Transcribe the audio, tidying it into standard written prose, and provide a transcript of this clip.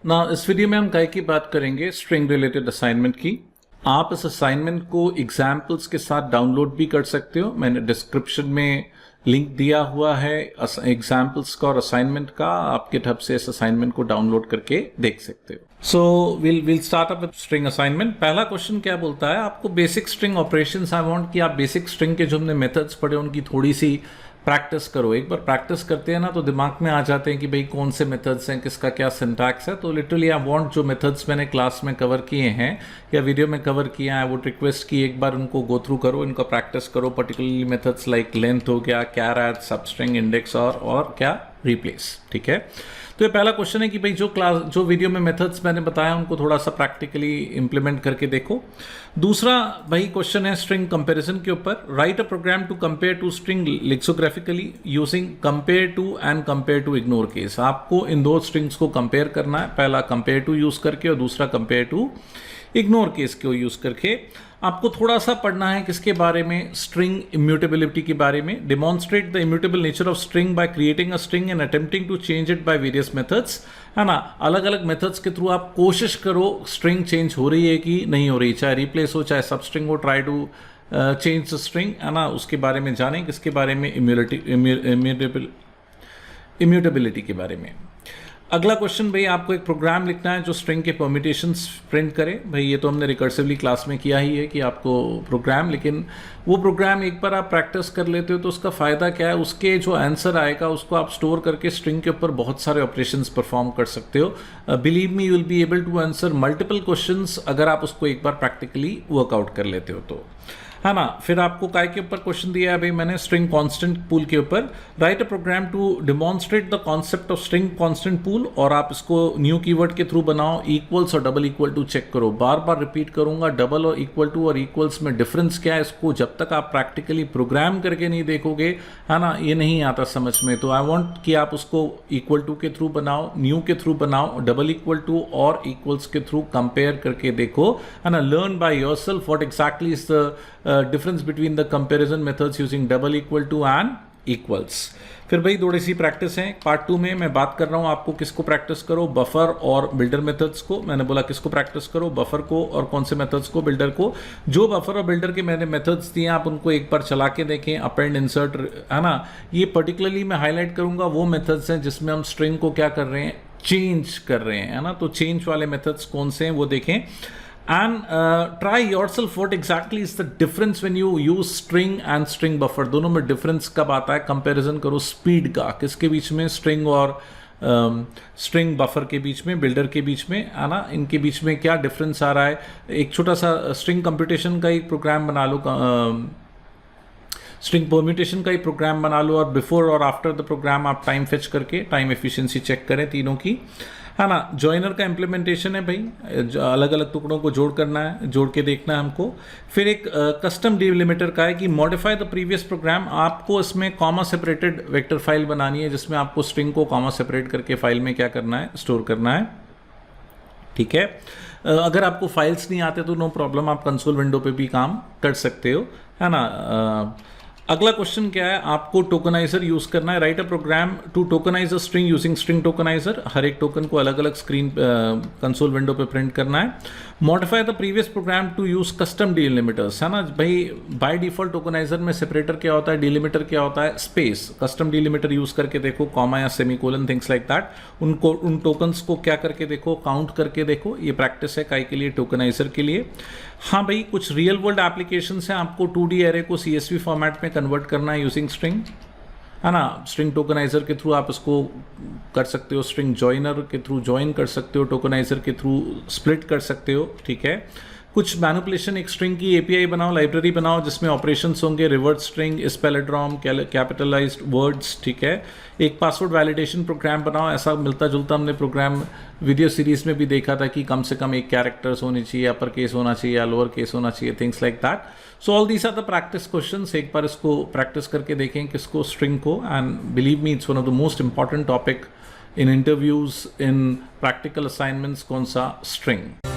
ना इस वीडियो में हम काय की बात करेंगे स्ट्रिंग रिलेटेड असाइनमेंट की। आप इस असाइनमेंट को एग्जाम्पल्स के साथ डाउनलोड भी कर सकते हो। मैंने डिस्क्रिप्शन में लिंक दिया हुआ है एग्जाम्पल्स का और असाइनमेंट का। आप GitHub से इस असाइनमेंट को डाउनलोड करके देख सकते हो। So will start up with string assignment. पहला क्वेश्चन क्या बोलता है, आपको basic string operations I want कि आप बेसिक स्ट्रिंग के जो हमने मेथड्स पढ़े उनकी थोड़ी सी प्रैक्टिस करो। एक बार प्रैक्टिस करते हैं ना तो दिमाग में आ जाते हैं कि भाई कौन से मेथड्स हैं, किसका क्या सिंटैक्स है। तो लिटरली आई वांट जो मेथड्स मैंने क्लास में कवर किए हैं या वीडियो में कवर किए हैं, वो रिक्वेस्ट की एक बार उनको गो थ्रू करो, इनका प्रैक्टिस करो। पर्टिकुलरली मेथड्स लाइक लेंथ हो गया, कैर एड, सबस्ट्रिंग, इंडेक्स और क्या रिप्लेस। ठीक है, तो ये पहला क्वेश्चन है कि भाई जो वीडियो में मेथड्स मैंने बताया उनको थोड़ा सा प्रैक्टिकली इंप्लीमेंट करके देखो। दूसरा भाई क्वेश्चन है स्ट्रिंग कंपैरिजन के ऊपर। Write a program to compare two string lexicographically using compare to and compare to ignore case. आपको इन दो स्ट्रिंग्स को कंपेयर करना है, पहला कंपेयर टू यूज करके और दूसरा कंपेयर टू इग्नोर केस को यूज करके। आपको थोड़ा सा पढ़ना है किसके बारे में, स्ट्रिंग इम्यूटेबिलिटी के बारे में। Demonstrate the immutable nature of string by creating a string and attempting to change it by various methods, है ना। अलग अलग मेथड्स के थ्रू आप कोशिश करो स्ट्रिंग चेंज हो रही है कि नहीं हो रही, चाहे रिप्लेस हो चाहे सबस्ट्रिंग हो, try to change the string, है ना। उसके बारे में जानें, किसके बारे में, इम्यूटेबिलिटी के बारे में। अगला क्वेश्चन भाई, आपको एक प्रोग्राम लिखना है जो स्ट्रिंग के परम्यूटेशंस प्रिंट करे। भाई ये तो हमने रिकर्सिवली क्लास में किया ही है कि आपको प्रोग्राम, लेकिन वो प्रोग्राम एक बार आप प्रैक्टिस कर लेते हो तो उसका फ़ायदा क्या है, उसके जो आंसर आएगा उसको आप स्टोर करके स्ट्रिंग के ऊपर बहुत सारे ऑपरेशंस परफॉर्म कर सकते हो। Believe me, you will be able to answer multiple questions अगर आप उसको एक बार प्रैक्टिकली वर्कआउट कर लेते हो तो, है ना। फिर आपको काय के ऊपर क्वेश्चन दिया है भाई मैंने, स्ट्रिंग कांस्टेंट पूल के ऊपर। Write a program to demonstrate the concept of string constant pool, और आप इसको न्यू कीवर्ड के थ्रू बनाओ। इक्वल्स और डबल इक्वल टू चेक करो। बार बार रिपीट करूंगा, डबल और इक्वल्स में डिफरेंस क्या है, इसको जब तक आप प्रैक्टिकली प्रोग्राम करके नहीं देखोगे, है ना, ये नहीं आता समझ में। तो आई वांट कि आप उसको इक्वल टू के थ्रू बनाओ, न्यू के थ्रू बनाओ, डबल इक्वल टू और इक्वल्स के थ्रू कंपेयर करके देखो, है ना। Learn by yourself what exactly is the difference between the comparison methods using double equal to and equals। फिर भाई थोड़ी सी प्रैक्टिस है। पार्ट 2 में मैं बात कर रहा हूँ आपको किसको प्रैक्टिस करो, बफर और बिल्डर मेथड्स को। मैंने बोला किसको प्रैक्टिस करो, बफर को, और कौन से मेथड्स को, बिल्डर को। जो बफर और बिल्डर के मैंने मेथड्स दिए आप उनको एक बार चला के देखें, अपेंड, इंसर्ट, है ना। ये पर्टिकुलरली मैं हाईलाइट करूंगा वो मेथड्स हैं जिसमें हम स्ट्रिंग को क्या कर रहे हैं, चेंज कर रहे हैं, है ना। तो चेंज वाले मेथड्स कौन से हैं वो देखें। And try yourself what exactly is the difference when you use string and string buffer। दोनों में डिफरेंस कब आता है, कंपैरिजन करो स्पीड का, किसके बीच में, स्ट्रिंग और स्ट्रिंग बफर के बीच में, बिल्डर के बीच में, है ना। इनके बीच में क्या डिफरेंस आ रहा है। एक छोटा सा स्ट्रिंग कंप्यूटेशन का एक प्रोग्राम बना लो, स्ट्रिंग परम्यूटेशन का ही प्रोग्राम बना लो, और बिफोर और आफ्टर द प्रोग्राम आप टाइम फेच करके टाइम एफिशिएंसी चेक करें तीनों की, है ना। जॉइनर का इम्प्लीमेंटेशन है भाई, अलग अलग टुकड़ों को जोड़ करना है, जोड़ के देखना है हमको। फिर एक कस्टम डिलिमिटर का है कि मॉडिफाई द प्रीवियस प्रोग्राम। आपको इसमें कॉमा सेपरेटेड वेक्टर फाइल बनानी है जिसमें आपको स्ट्रिंग को कॉमा सेपरेट करके फाइल में क्या करना है, स्टोर करना है। ठीक है, अगर आपको फाइल्स नहीं आते तो नो प्रॉब्लम, आप कंसोल विंडो पे भी काम कर सकते हो, है ना। अगला क्वेश्चन क्या है, आपको टोकनाइजर यूज करना है। Write a program to tokenize a string using string tokenizer. हर एक टोकन को अलग अलग स्क्रीन कंसोल विंडो पे प्रिंट करना है। Modify the previous program to use custom delimiters, है ना भाई। बाय डिफॉल्ट टोकनाइजर में सेपरेटर क्या होता है, डिलिमिटर क्या होता है, स्पेस। कस्टम डिलिमिटर यूज करके देखो, कॉमा या सेमीकोलन, थिंग्स लाइक दैट। उनको, उन टोकन्स को क्या करके देखो, काउंट करके देखो। ये प्रैक्टिस है काय के लिए, टोकनाइजर के लिए। हाँ भाई, कुछ रियल वर्ल्ड एप्लीकेशंस हैं, आपको 2D एरे को CSV फॉर्मेट में कन्वर्ट करना है यूजिंग स्ट्रिंग, है ना। स्ट्रिंग टोकनाइजर के थ्रू आप इसको कर सकते हो, स्ट्रिंग जॉइनर के थ्रू जॉइन कर सकते हो, टोकनाइजर के थ्रू स्प्लिट कर सकते हो। ठीक है, कुछ मैनिपुलेशन, एक स्ट्रिंग की API बनाओ, लाइब्रेरी बनाओ जिसमें ऑपरेशंस होंगे, रिवर्स स्ट्रिंग, स्पेलोड्रॉम, कैपिटलाइज्ड वर्ड्स। ठीक है, एक पासवर्ड वैलिडेशन प्रोग्राम बनाओ। ऐसा मिलता जुलता हमने प्रोग्राम वीडियो सीरीज में भी देखा था कि कम से कम एक कैरेक्टर्स होनी चाहिए, अपर केस होना चाहिए या लोअर केस होना चाहिए, things like that. So all these are the practice questions. एक बार इसको प्रैक्टिस करके देखें किसको, स्ट्रिंग को। And believe me, it's one of the most important topic in interviews, in practical assignments. कौन सा, स्ट्रिंग।